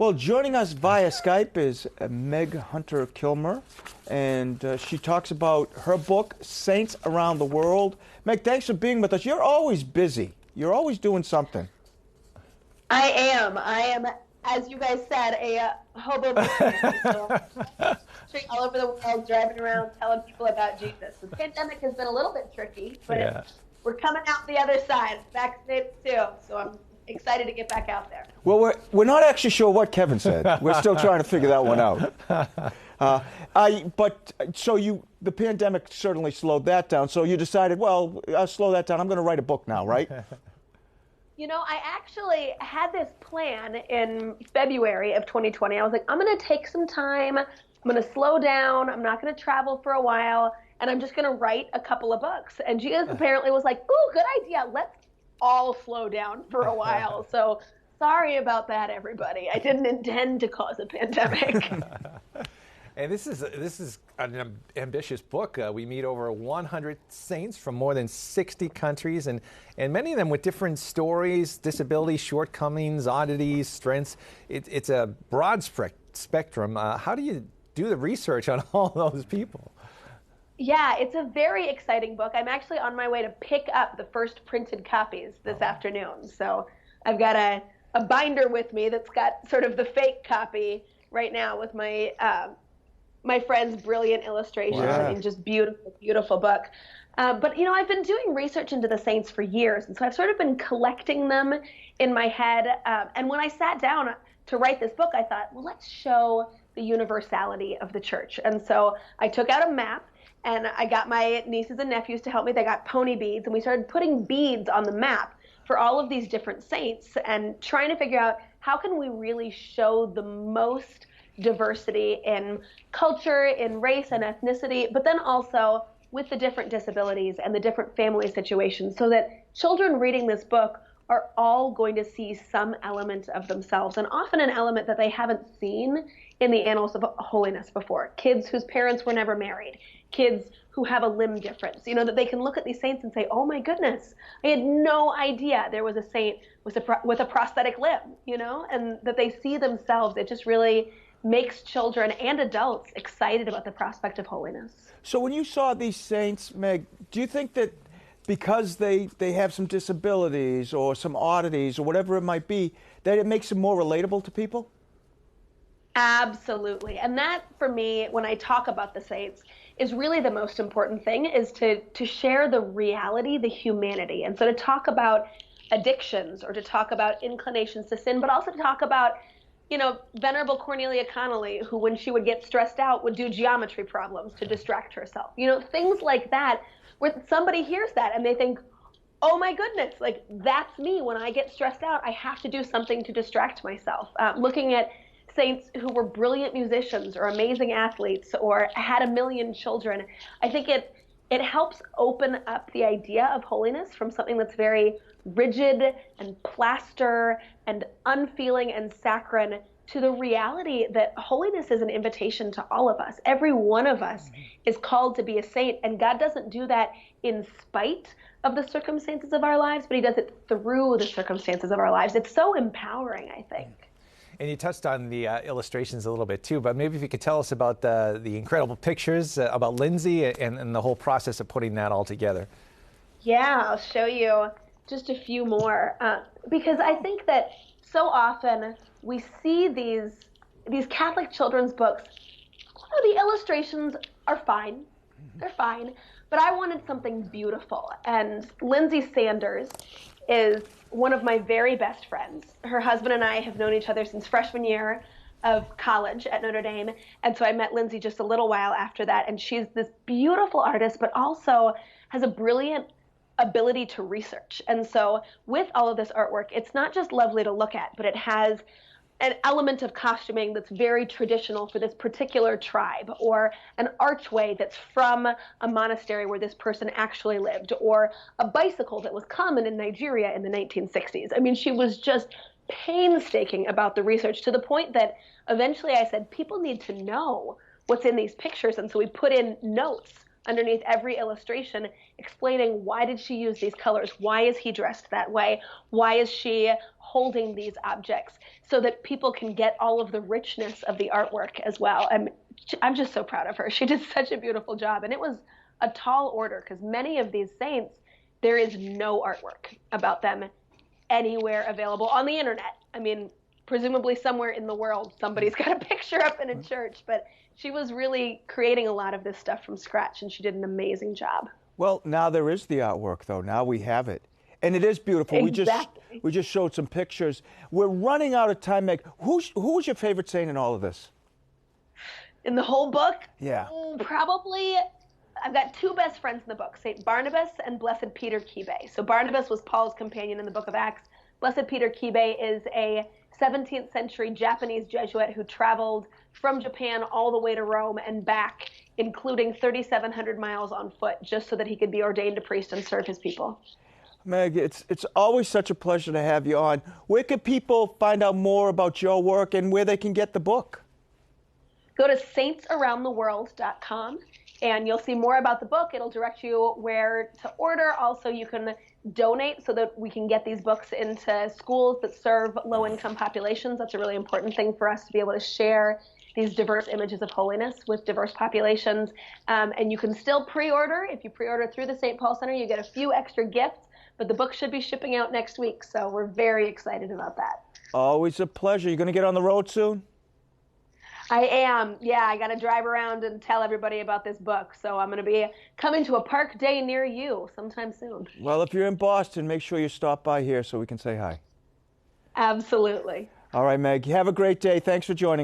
Well, joining us via Skype is Meg Hunter-Kilmer, and she talks about her book, Saints Around the World. Meg, thanks for being with us. You're always busy. You're always doing something. I am, as you guys said, a hobo missionary. So all over the world, driving around, telling people about Jesus. The pandemic has been a little bit tricky, but we're coming out the other side, vaccinated too. So I'm excited to get back out there. Well, we're not actually sure what Kevin said. We're still trying to figure that one out. The pandemic certainly slowed that down. So you decided, well, I'll slow that down. I'm going to write a book now, right? You know, I actually had this plan in February of 2020. I was like, I'm going to take some time. I'm going to slow down. I'm not going to travel for a while. And I'm just going to write a couple of books. And Jesus apparently was like, ooh, good idea. Let's all slow down for a while. So sorry about that, everybody. I didn't intend to cause a pandemic. And this is an ambitious book. We meet over 100 saints from more than 60 countries, and many of them with different stories, disabilities, shortcomings, oddities, strengths. It's a broad spectrum. How do you do the research on all those people? Yeah, it's a very exciting book. I'm actually on my way to pick up the first printed copies this afternoon. So I've got a binder with me that's got sort of the fake copy right now with my my friend's brilliant illustrations. Wow. I mean, just beautiful, beautiful book. But, you know, I've been doing research into the saints for years, and so I've sort of been collecting them in my head. And when I sat down to write this book, I thought, well, let's show the universality of the church. And so I took out a map, and I got my nieces and nephews to help me. They got pony beads, and we started putting beads on the map for all of these different saints and trying to figure out how can we really show the most diversity in culture, in race and ethnicity, but then also with the different disabilities and the different family situations, so that children reading this book are all going to see some element of themselves, and often an element that they haven't seen in the annals of holiness before. Kids whose parents were never married, kids who have a limb difference, you know, that they can look at these saints and say, oh my goodness, I had no idea there was a saint with a prosthetic limb, you know, and that they see themselves. It just really makes children and adults excited about the prospect of holiness. So when you saw these saints, Meg, do you think that because they have some disabilities or some oddities or whatever it might be, that it makes them more relatable to people? Absolutely. And that, for me, when I talk about the saints, is really the most important thing, is to share the reality, the humanity. And so to talk about addictions or to talk about inclinations to sin, but also to talk about, you know, Venerable Cornelia Connolly, who when she would get stressed out would do geometry problems to distract herself. You know, things like that, where somebody hears that and they think, oh my goodness, like that's me. When I get stressed out, I have to do something to distract myself. Looking at saints who were brilliant musicians or amazing athletes or had a million children, I think it helps open up the idea of holiness from something that's very rigid and plaster and unfeeling and saccharine to the reality that holiness is an invitation to all of us. Every one of us is called to be a saint, and God doesn't do that in spite of the circumstances of our lives, but he does it through the circumstances of our lives. It's so empowering, I think. And you touched on the illustrations a little bit too, but maybe if you could tell us about the incredible pictures, about Lindsay and the whole process of putting that all together. Yeah, I'll show you just a few more, because I think that so often we see these Catholic children's books, you know, the illustrations are fine, they're fine, but I wanted something beautiful. And Lindsay Sanders is one of my very best friends. Her husband and I have known each other since freshman year of college at Notre Dame. And so I met Lindsay just a little while after that. And she's this beautiful artist, but also has a brilliant ability to research. And so with all of this artwork, it's not just lovely to look at, but it has an element of costuming that's very traditional for this particular tribe, or an archway that's from a monastery where this person actually lived, or a bicycle that was common in Nigeria in the 1960s. I mean, she was just painstaking about the research, to the point that eventually I said, people need to know what's in these pictures. And so we put in notes underneath every illustration explaining why did she use these colors, why is he dressed that way, why is she holding these objects, so that people can get all of the richness of the artwork as well. And I'm just so proud of her. She did such a beautiful job, and it was a tall order because many of these saints, there is no artwork about them anywhere available on the internet. I mean, presumably somewhere in the world somebody's got a picture up in a church, but she was really creating a lot of this stuff from scratch, and she did an amazing job. Well, now there is the artwork, though. Now we have it. And it is beautiful. Exactly. We just showed some pictures. We're running out of time, Meg. Who was your favorite saint in all of this? In the whole book? Yeah. Probably, I've got two best friends in the book, St. Barnabas and Blessed Peter Kibe. So Barnabas was Paul's companion in the book of Acts. Blessed Peter Kibe is a 17th century Japanese Jesuit who traveled from Japan all the way to Rome and back, including 3,700 miles on foot, just so that he could be ordained a priest and serve his people. Meg, it's always such a pleasure to have you on. Where can people find out more about your work and where they can get the book? Go to saintsaroundtheworld.com and you'll see more about the book. It'll direct you where to order. Also, you can donate so that we can get these books into schools that serve low-income populations. That's a really important thing for us to be able to share these diverse images of holiness with diverse populations. And you can still pre-order. If you pre-order through the St. Paul Center, you get a few extra gifts, but the book should be shipping out next week. So we're very excited about that. Always a pleasure. You going to get on the road soon? I am. Yeah, I got to drive around and tell everybody about this book. So I'm going to be coming to a park day near you sometime soon. Well, if you're in Boston, make sure you stop by here so we can say hi. Absolutely. All right, Meg. Have a great day. Thanks for joining us.